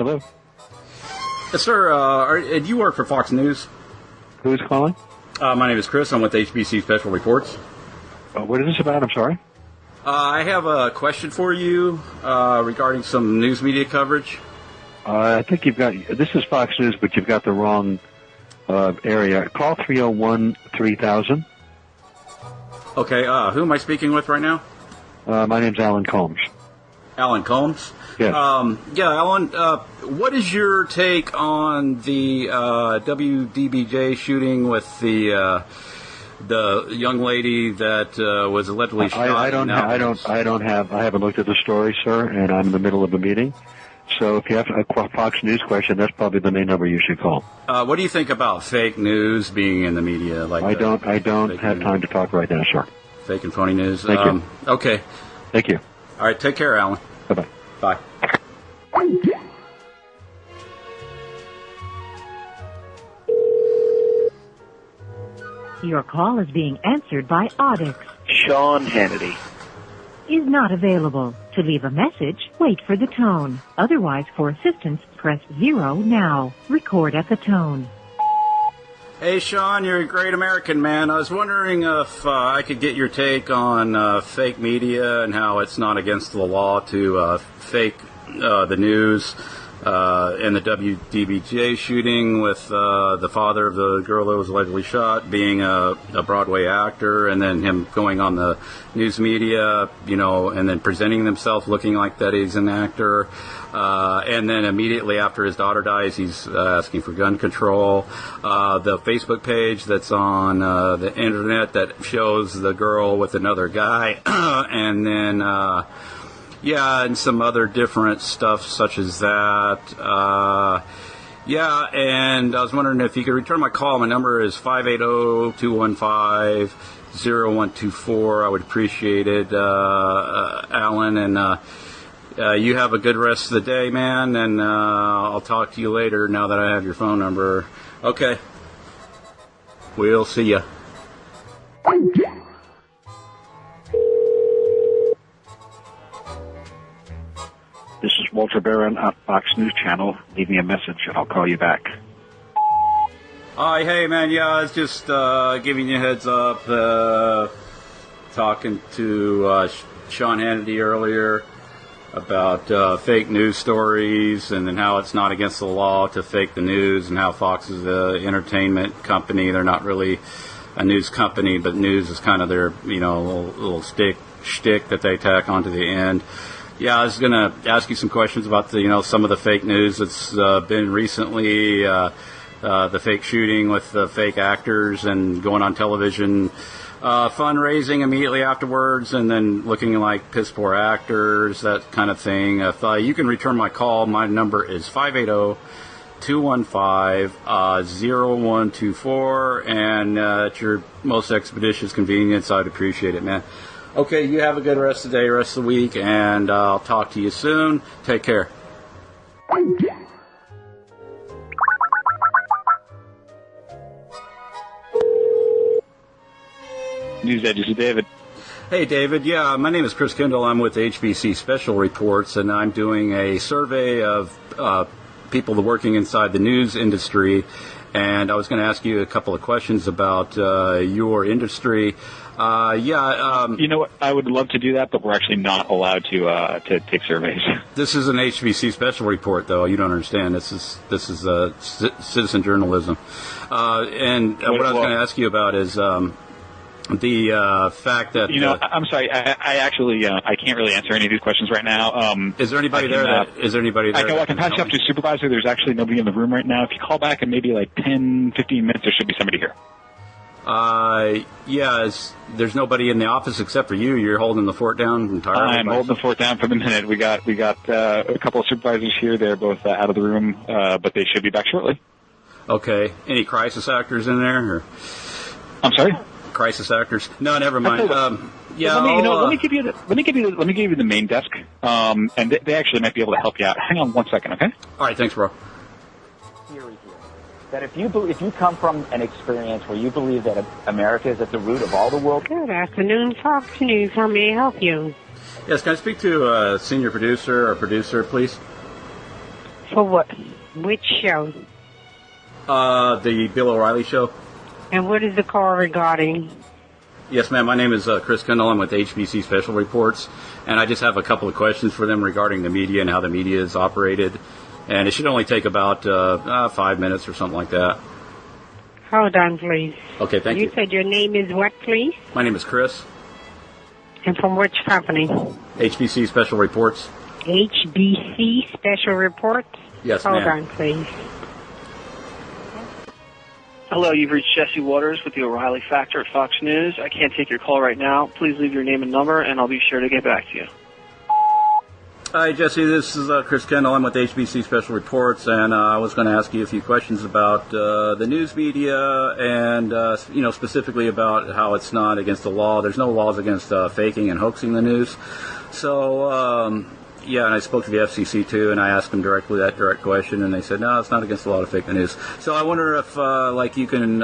Hello. Yes, sir. Do you work for Fox News? Who's calling? My name is Chris. I'm with HBC Special Reports. What is this about? I'm sorry. I have a question for you regarding some news media coverage. I think this is Fox News, but you've got the wrong area. Call 301-3000. Okay, who am I speaking with right now? My name's Alan Combs. Alan Combs? Yes. Alan, what is your take on the WDBJ shooting with the young lady that was allegedly shot? I haven't looked at the story, sir, and I'm in the middle of a meeting. So if you have a Fox News question, that's probably the main number you should call. What do you think about fake news being in the media? Like I don't have time to talk right now, sir. Fake and phony news. Thank you. Okay. Thank you. All right. Take care, Alan. Bye-bye. Bye. Your call is being answered by Hoax. Sean Hannity Is not available. To leave a message, wait for the tone. Otherwise, for assistance, press 0 now. Record at the tone. Hey, Sean, you're a great American, man. I was wondering if I could get your take on fake media and how it's not against the law to fake the news and the WDBJ shooting with the father of the girl that was allegedly shot being a Broadway actor, and then him going on the news media, and then presenting himself looking like that he's an actor. And then immediately after his daughter dies, he's asking for gun control. The Facebook page that's on the internet that shows the girl with another guy. And then, and some other different stuff such as that. And I was wondering if you could return my call. My number is 580-215-0124. I would appreciate it, Alan. And you have a good rest of the day, man, and I'll talk to you later now that I have your phone number. Okay. We'll see ya. This is Walter Barron on Fox News Channel. Leave me a message, and I'll call you back. Hi, hey, man. Yeah, I was just giving you a heads up, talking to Sean Hannity earlier about fake news stories and then how it's not against the law to fake the news, and how Fox is an entertainment company. They're not really a news company, but news is kind of their, little shtick that they tack onto the end. Yeah, I was going to ask you some questions about the, some of the fake news that's been recently, the fake shooting with the fake actors and going on television, fundraising immediately afterwards, and then looking like piss poor actors, that kind of thing. If you can return my call, my number is 580-215-0124, and at your most expeditious convenience, I'd appreciate it, man. Okay, you have a good rest of the day, rest of the week, and I'll talk to you soon. Take care. News Edge, this is David. Hey, David. Yeah, my name is Chris Kendall. I'm with HBC Special Reports, and I'm doing a survey of people working inside the news industry. And I was going to ask you a couple of questions about your industry. You know what? I would love to do that, but we're actually not allowed to take surveys. This is an HBC Special Report, though. You don't understand. This is citizen journalism. And what I was going to ask you about is the fact that I'm sorry. I actually I can't really answer any of these questions right now. Is there anybody there? Is there anybody there? I can pass you up to a supervisor. There's actually nobody in the room right now. If you call back in maybe like 10, 15 minutes, there should be somebody here. There's nobody in the office except for you. You're holding the fort down entirely. I'm holding the fort down for the minute. We got a couple of supervisors here. They're both out of the room, but they should be back shortly. Okay. Any crisis actors in there? Or? I'm sorry. Crisis actors? No, never mind. Let me give you the main desk, and they actually might be able to help you out. Hang on 1 second, okay? All right, thanks, bro. Theory here that if you come from an experience where you believe that America is at the root of all the world. Good afternoon, Fox News. How may I help you? Yes, can I speak to a senior producer or producer, please? For what? Which show? The Bill O'Reilly Show. And what is the call regarding? Yes, ma'am. My name is Chris Kendall. I'm with HBC Special Reports, and I just have a couple of questions for them regarding the media and how the media is operated. And it should only take about 5 minutes or something like that. Hold on, please. Okay, thank you. You said your name is what, please? My name is Chris. And from which company? HBC Special Reports. HBC Special Reports? Yes, Hold ma'am. on, please. Hello, you've reached Jesse Waters with the O'Reilly Factor at Fox News. I can't take your call right now. Please leave your name and number, and I'll be sure to get back to you. Hi, Jesse. This is Chris Kendall. I'm with HBC Special Reports, and I was going to ask you a few questions about the news media and, specifically about how it's not against the law. There's no laws against faking and hoaxing the news. So, and I spoke to the FCC, too, and I asked them directly that direct question, and they said, no, it's not against the law to fake the news. So I wonder if, you can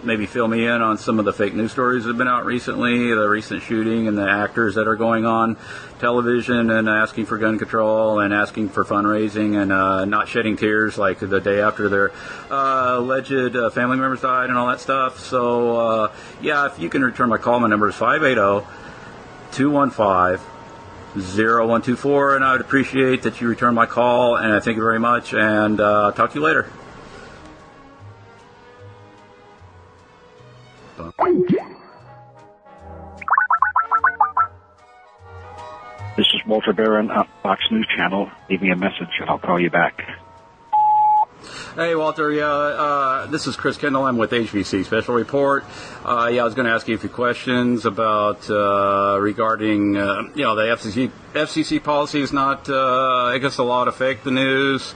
maybe fill me in on some of the fake news stories that have been out recently, the recent shooting and the actors that are going on television and asking for gun control and asking for fundraising and not shedding tears like the day after their alleged family members died and all that stuff. So, if you can return my call, my number is 580-215-0124, and I would appreciate that you return my call, and I thank you very much, and talk to you later. This is Walter Barron on Fox News Channel. Leave me a message and I'll call you back. Hey, Walter. This is Chris Kendall. I'm with HBC Special Report. I was going to ask you a few questions about regarding, the FCC policy is not against the law to fake the news.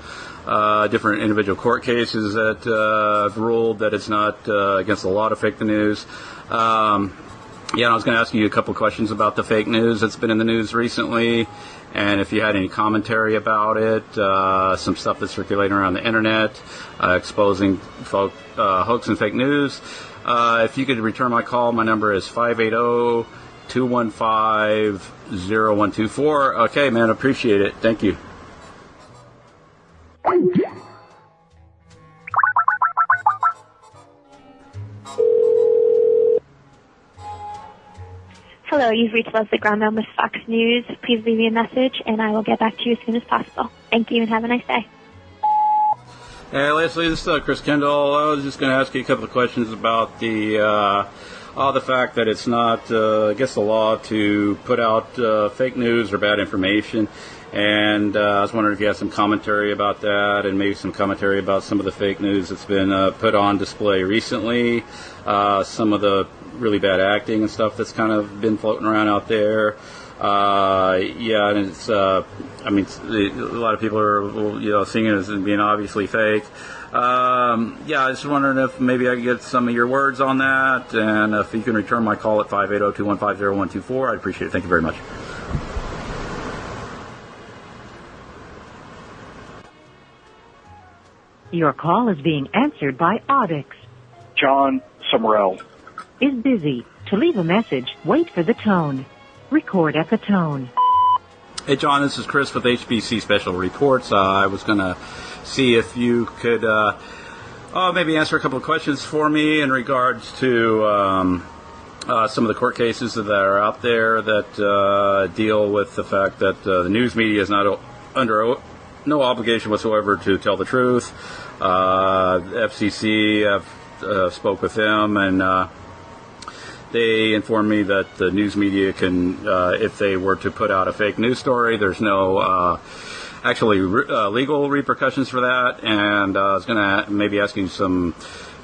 Different individual court cases that have ruled that it's not against the law to fake the news. I was going to ask you a couple of questions about the fake news that's been in the news recently, and if you had any commentary about it, some stuff that's circulating around the internet, exposing hoax and fake news. If you could return my call, my number is 580-215-0124. Okay, man, appreciate it. Thank you. Hello, you've reached Leslie Grandin with Fox News. Please leave me a message, and I will get back to you as soon as possible. Thank you, and have a nice day. Hey, Leslie, this is Chris Kendall. I was just going to ask you a couple of questions about the fact that it's not against the law to put out fake news or bad information. And I was wondering if you had some commentary about that, and maybe some commentary about some of the fake news that's been put on display recently, some of the really bad acting and stuff that's kind of been floating around out there. And it's, a lot of people are, seeing it as being obviously fake. I was just wondering if maybe I could get some of your words on that, and if you can return my call at 580-215-0124, I'd appreciate it. Thank you very much. Your call is being answered by Audix. John Summerell. Is busy. To leave a message, wait for the tone. Record at the tone. Hey, John, this is Chris with HBC Special Reports. I was going to see if you could maybe answer a couple of questions for me in regards to some of the court cases that are out there that deal with the fact that the news media is not under no obligation whatsoever to tell the truth. The FCC, I've spoke with them, and they informed me that the news media can, if they were to put out a fake news story, there's no legal repercussions for that. And I was going to maybe ask you some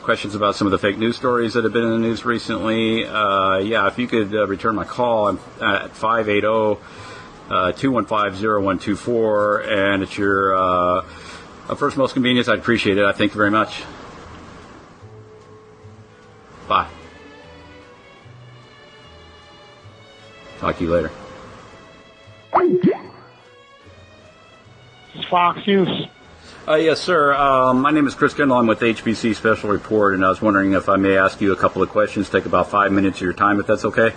questions about some of the fake news stories that have been in the news recently. If you could return my call, I'm at 580-215-0124, and it's your first most convenience. I'd appreciate it. I thank you very much. Bye. Talk to you later. Fox News. Yes, sir. My name is Chris Kendall. I'm with HBC Special Report, and I was wondering if I may ask you a couple of questions. Take about 5 minutes of your time, if that's okay.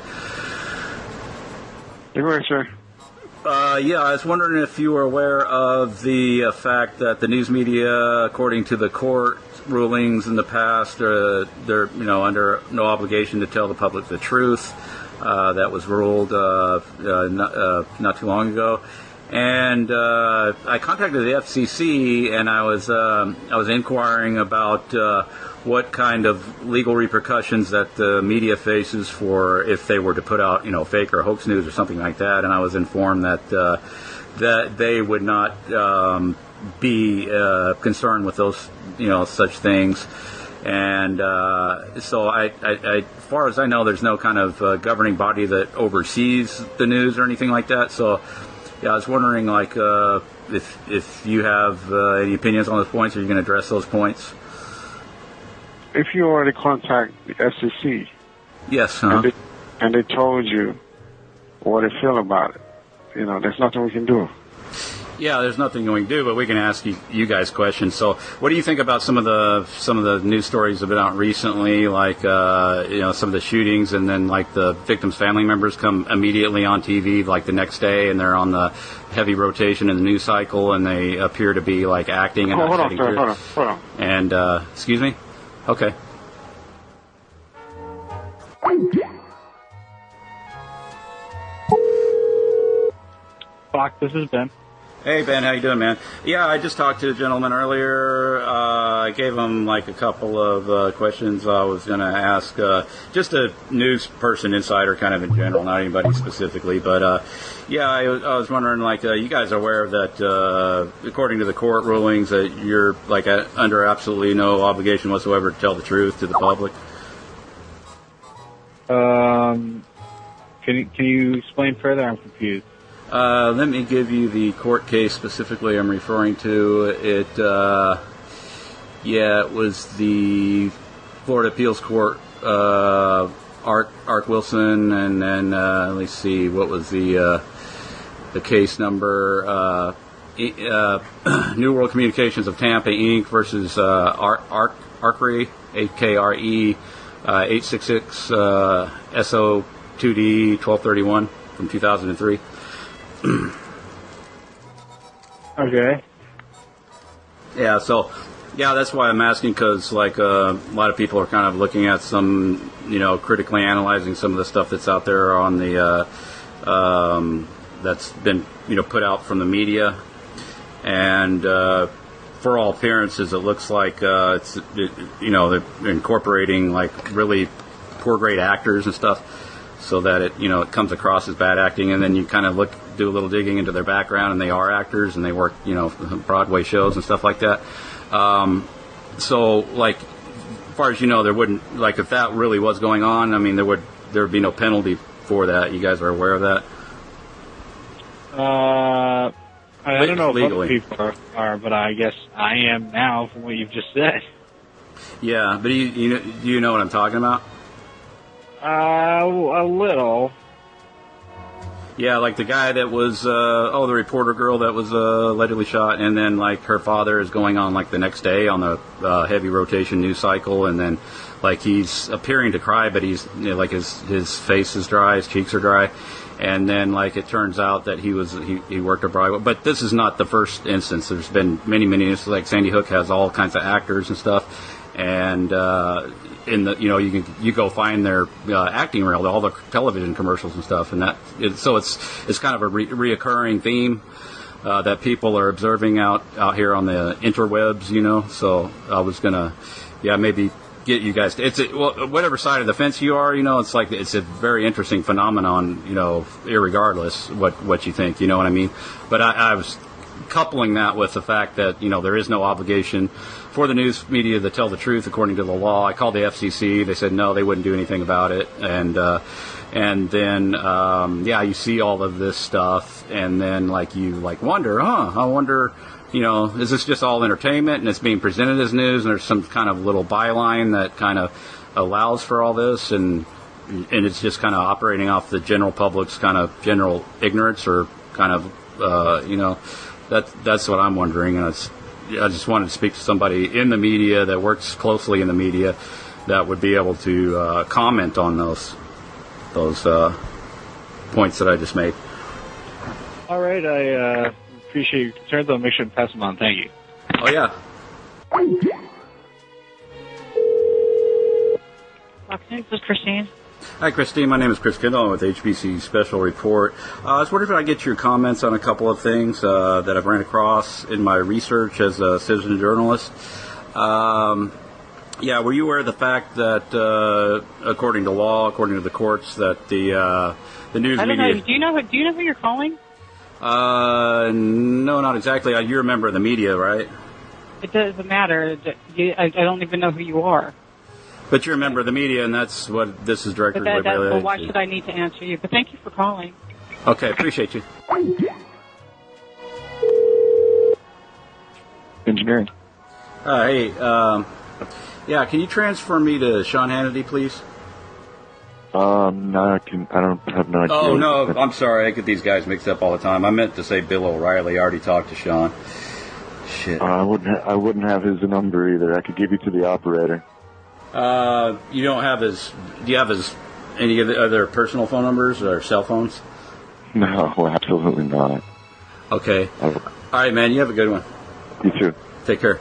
You're right, sir. Yeah, I was wondering if you were aware of the fact that the news media, according to the court rulings in the past, they're under no obligation to tell the public the truth. That was ruled not too long ago. And I contacted the FCC, and I was inquiring about what kind of legal repercussions that the media faces for if they were to put out, fake or hoax news or something like that. And I was informed that that they would not be concerned with those, such things. And so, as far as I know, there's no kind of governing body that oversees the news or anything like that. So, yeah, I was wondering, if you have any opinions on those points, or you can address those points. If you already contact the FCC, yes, and they told you what they feel about it, there's nothing we can do. Yeah, there's nothing we can do, but we can ask you guys questions. So, what do you think about some of the news stories that have been out recently, like some of the shootings, and then like the victims' family members come immediately on TV like the next day, and they're on the heavy rotation in the news cycle, and they appear to be like acting and hold on. And excuse me, okay. Fox, this is Ben. Hey, Ben, how you doing, man? Yeah, I just talked to a gentleman earlier. I gave him, a couple of questions I was going to ask. Just a news person, insider kind of in general, not anybody specifically. But, yeah, I was wondering, you guys are aware that, according to the court rulings, that you're, under absolutely no obligation whatsoever to tell the truth to the public? Can you explain further? I'm confused. Let me give you the court case specifically I'm referring to. It was the Florida Appeals Court, Art Wilson, and then let's see, what was the case number? New World Communications of Tampa Inc. versus Arcre, AKRE, 866 SO2D 1231 from 2003. Okay. Yeah, so, that's why I'm asking, because, a lot of people are kind of looking at some, critically analyzing some of the stuff that's out there on the, that's been, put out from the media. And, for all appearances, it looks like, they're incorporating, really poor grade actors and stuff, so that it comes across as bad acting, and then you kind of do a little digging into their background, and they are actors, and they work, Broadway shows and stuff like that. So, as far as there wouldn't, if that really was going on, I mean, there would be no penalty for that. You guys are aware of that? I don't know legally. if other people are, but I guess I am now from what you've just said. Yeah, but do you know what I'm talking about? A little. Yeah, the guy that was, the reporter girl that was allegedly shot, and then, her father is going on, the next day on the heavy rotation news cycle, and then, he's appearing to cry, but he's, his face is dry, his cheeks are dry, and then, it turns out that he worked at Broadway. But this is not the first instance. There's been many, many instances, Sandy Hook has all kinds of actors and stuff, and, you go find their acting reel, all the television commercials and stuff, and so it's kind of a reoccurring theme that people are observing out here on the interwebs, So I was gonna, maybe get you guys. Whatever side of the fence you are, it's a very interesting phenomenon, irregardless what you think, you know what I mean? But I was coupling that with the fact that there is no obligation for the news media to tell the truth according to the law. I called the FCC. They said no, they wouldn't do anything about it. And then you see all of this stuff, and then you wonder, I wonder, is this just all entertainment and it's being presented as news, and there's some kind of little byline that kind of allows for all this, and it's just kind of operating off the general public's kind of general ignorance, or kind of that's what I'm wondering. And I just wanted to speak to somebody in the media that works closely in the media that would be able to comment on those points that I just made. All right, I appreciate your concerns. I'll make sure to pass them on. Thank you. Oh, yeah. Fox News, this is Christine. Hi, Christine. My name is Chris Kendall. I'm with HBC Special Report. I was wondering if I could get your comments on a couple of things that I've ran across in my research as a citizen journalist. Yeah, were you aware of the fact that, according to law, according to the courts, that the news I don't media... know. Do you know who you're calling? No, not exactly. You're a member of the media, right? It doesn't matter. I don't even know who you are. But you're a member of the media, and that's what this is directly related Well, why to. should I need to answer you? But thank you for calling. Okay, appreciate you. Engineering. Hey, yeah, can you transfer me to Sean Hannity, please? No, I don't have no idea. Oh, no, I'm sorry. I get these guys mixed up all the time. I meant to say Bill O'Reilly. I already talked to Sean. Shit. I wouldn't have his number either. I could give you to the operator. You don't have his... Do you have any of the other personal phone numbers or cell phones? No, absolutely not. Okay. All right, man. You have a good one. You too. Take care.